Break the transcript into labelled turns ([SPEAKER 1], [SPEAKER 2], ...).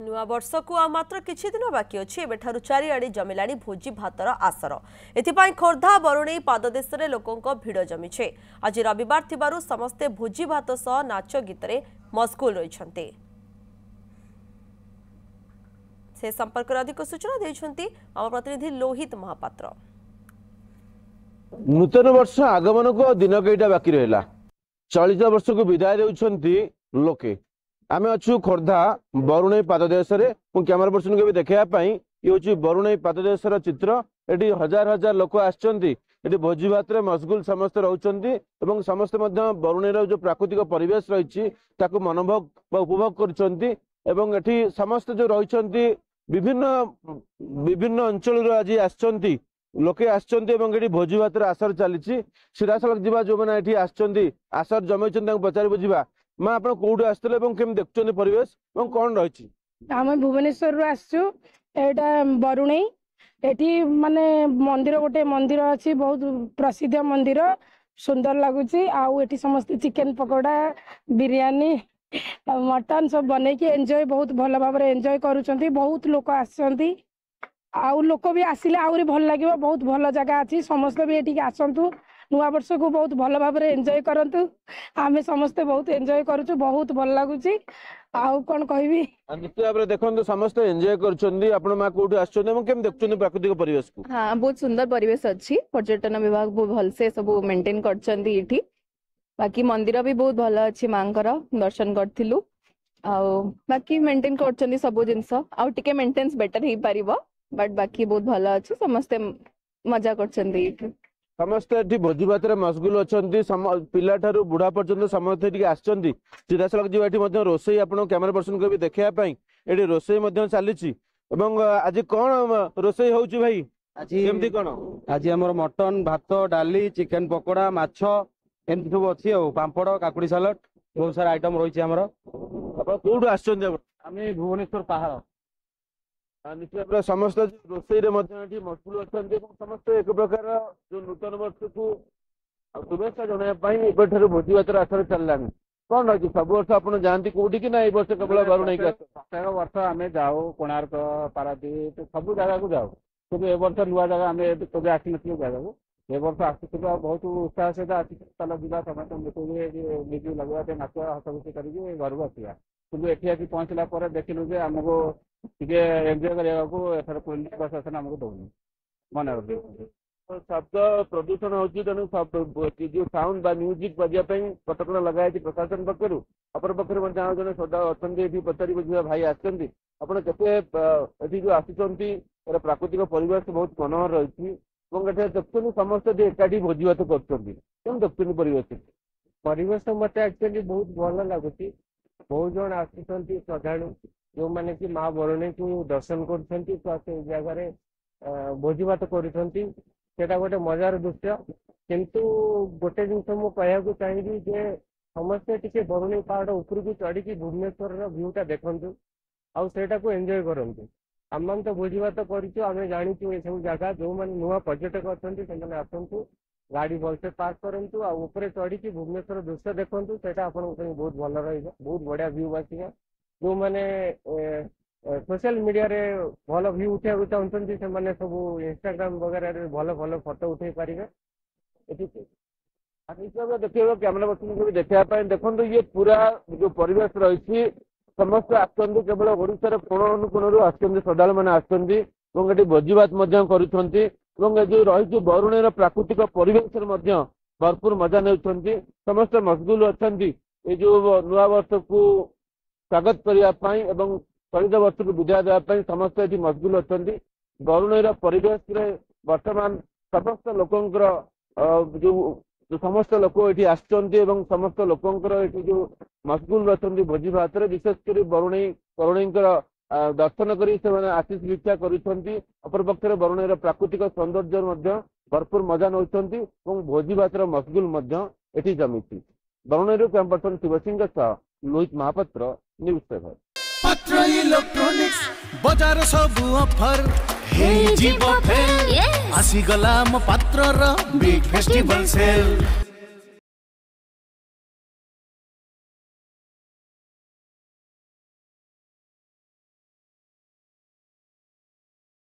[SPEAKER 1] नुआ वर्ष को आ मात्र किछि दिन बाकी अछि एबेठारु चारिआडे जमिलाणी भोजी भातर आसर एथिपाई खोर्धा बरुणेई पाददेश रे लोकंक भिड़ जमिछे। आज रविवार थिबारु समस्ते भोजी भात सह नाच गीत रे मशगुल रहिछन्ते। से संपर्क अधिक सूचना दैछन्ती आम प्रतिनिधि लोहित महापात्र।
[SPEAKER 2] नूतन वर्ष आगमन को दिन कईटा बाकी रहा चलित वर्ष को विदाय देउछन्ती लोके आमे अच्छु खोर्धा बरुणेई पाददेश कैमेरा पर्सन को भी देखापी ये हूँ बरुणेई पाददेश चित्र एटी हजार हजार लोक आसछन्ती भोजी भात मशगुल समस्त रहउछन्ती एवं समस्त बरुणेईर जो प्राकृतिक परिवेश रही मनोभोग उपभोग करछन्ती एवं एटी समस्त जो रही विभिन्न विभिन्न अंचल आज आसछन्ती लोके आसछन्ती एवं एटी भोजी भात आसर चली सीधासलख जीवा जो मैंने ये आसछन्ती आसर जमैछन्ती पचारि बुझा माँ आप कौटू आसते केम देखुं परिवेश कौन रही
[SPEAKER 3] आम भुवनेश्वर आसचु एटा बरुणेई एटी माने मंदिर गोटे मंदिर अच्छी बहुत प्रसिद्ध मंदिर सुंदर लगुच आठी समस्त चिकेन पकोड़ा बिरयानी मटन सब बन के एंजॉय बहुत भल भाव एंजॉय करुँच बहुत लोक आसछन्ती आउ लोक भी आसिले आहरी भल लगे बहुत भल जगह अच्छी समस्त भी ये आसतु नुआ वर्ष को बहुत भल भाव एंजॉय करंतु आमे समस्ते बहुत एंजॉय करूछु बहुत भल लागुची आउ कोन कहबी
[SPEAKER 2] निश्चित भाव देखो समस्त एंजॉय करछन्ती आपण मा कोठी आछछन्ती एवं केम देखछन्ती प्राकृतिक परिवेश को।
[SPEAKER 4] हां बहुत सुंदर परिवेश अछि पर्यटन विभाग बहुत भल से सब मेंटेन करछन्ती इठी बाकी मंदिर भी बहुत भल अछि मांकर दर्शन करथिलु आउ बाकी मेंटेन करछन्ती सब जिंस आउ टिके मेंटेनेंस बेटर ही परिबो बट बाकी बहुत भल अछि समस्ते मजा करछन्ती इठी
[SPEAKER 2] समस्त ये भोजी भात मशगुल अच्छा पिला ठारू बुढ़ा पर्यटन समस्त ये आसछन्ती सीधासलख जी रोसई आप कैमेरा पर्सन को भी देखापी ये रोसई चली आज कौन रोसई हो भाई आज कौन
[SPEAKER 5] आज आम मटन भात डाली चिकेन पकोड़ा माछ एमती सब अच्छी पापड़ काकुड़ी सालाड बहुत सारा आइटम रही
[SPEAKER 2] कौटू आम
[SPEAKER 5] भुवनेश्वर पहाड़
[SPEAKER 2] निश्चित भाव समस्त रोसई मशगुल अच्छा समस्त एक प्रकार जो नूतन वर्ष को शुभेच्छा जनवाई भोजी भात आसर चलला कौन रही सब वर्ष आप जाती कौटी कि ना वर्ष केवल बरुणेई
[SPEAKER 5] प्रत्येक वर्ष आम जाऊ कोणार्क पारादीप सब जगह को जाऊ कि ए वर्ष नुआ जगह आम कभी आसी ना जगह को ए वर्ष आसुला बहुत उत्साह सहित आसी चल जा समस्त म्यूजिक लगे नाच हसखुशी करके घर को आसा कि एटी आसी पहुँचला देखिलु जे आमको टे एंजॉय करने प्रशासन आमको दौनी मन
[SPEAKER 2] शब्द प्रदूषण होती तेणु जो साउंड म्यूजिक बजापी कटकणा लगाई प्रशासन पक्षर अपर पक्ष जन श्रद्धा अच्छा पचारि बुझा भाई आसती जो आसुँच प्राकृतिक परिवेश बहुत मनोहर रही देखते समस्त एकाठी भोजी भात कर देखते
[SPEAKER 6] परिवेश मत एक्चुअली बहुत भल लगुच बहुत जन आसुँच श्रद्धालु जो मैंने कि माँ बरुणेई को दर्शन कर जगह भोजी भात कर गोटे मजार दृश्य किंतु गोटे जिन मुझे चाहिए जे समस्ते टी बरुणेई पहाड़ उपर को चढ़ी भुवनेश्वर भ्यूटा देखु आटा को एंजॉय करूँ आम तो भोजी भात करें जाचु ये सब जगह जो मैंने नुआ पर्यटक अच्छा आसतु गाड़ी भलसे पार्क करूँ आउे चढ़ी भुवनेश्वर दृश्य देखूँ से बहुत भल बहुत बढ़िया भ्यू आसा जो मैंने सोशल मीडिया रे भल व्यू उठा चाहते से सब इंस्टाग्राम वगैरह भल भल फोटो उठे पारे
[SPEAKER 2] देखिए कैमेरा पर्सन को भी देखापी देखो ये पूरा जो परिवेश रही समस्त आसती केवल ओडार कोण अनुकोण आसती श्रद्धालु मैंने आसती भोजी भात जो रही बरुणेईर प्राकृतिक परिवेश भरपूर मजा ने समस्त मशगुल अच्छा ये जो नुआ वर्ष को स्वागत करने चलित वर्ष को विदाय देवाई समस्त ये मशगुल अच्छा बरुणेईर परिवेश बर्तमान समस्त लोकंर जो समस्त लोक ये आसछन्ती समस्त लोकंर ये जो मशगुल रही भोजी भात विशेषकर बरुणेईकर दर्शन कर आशीष भिक्षा कर पक्ष बरुणेईर प्राकृतिक सौंदर्य भरपूर मजा नौ भोजी भात मशगुल ये जमी बरुणेईर कैमेरा पर्सन शिव सिंह सह लोहित महापात्र न्यूज सेवन
[SPEAKER 7] पत्र इलेक्ट्रॉनिक्स बजार सब ऑफर हे जीव फेल आसी गला म पात्र र बिग फेस्टिवल सेल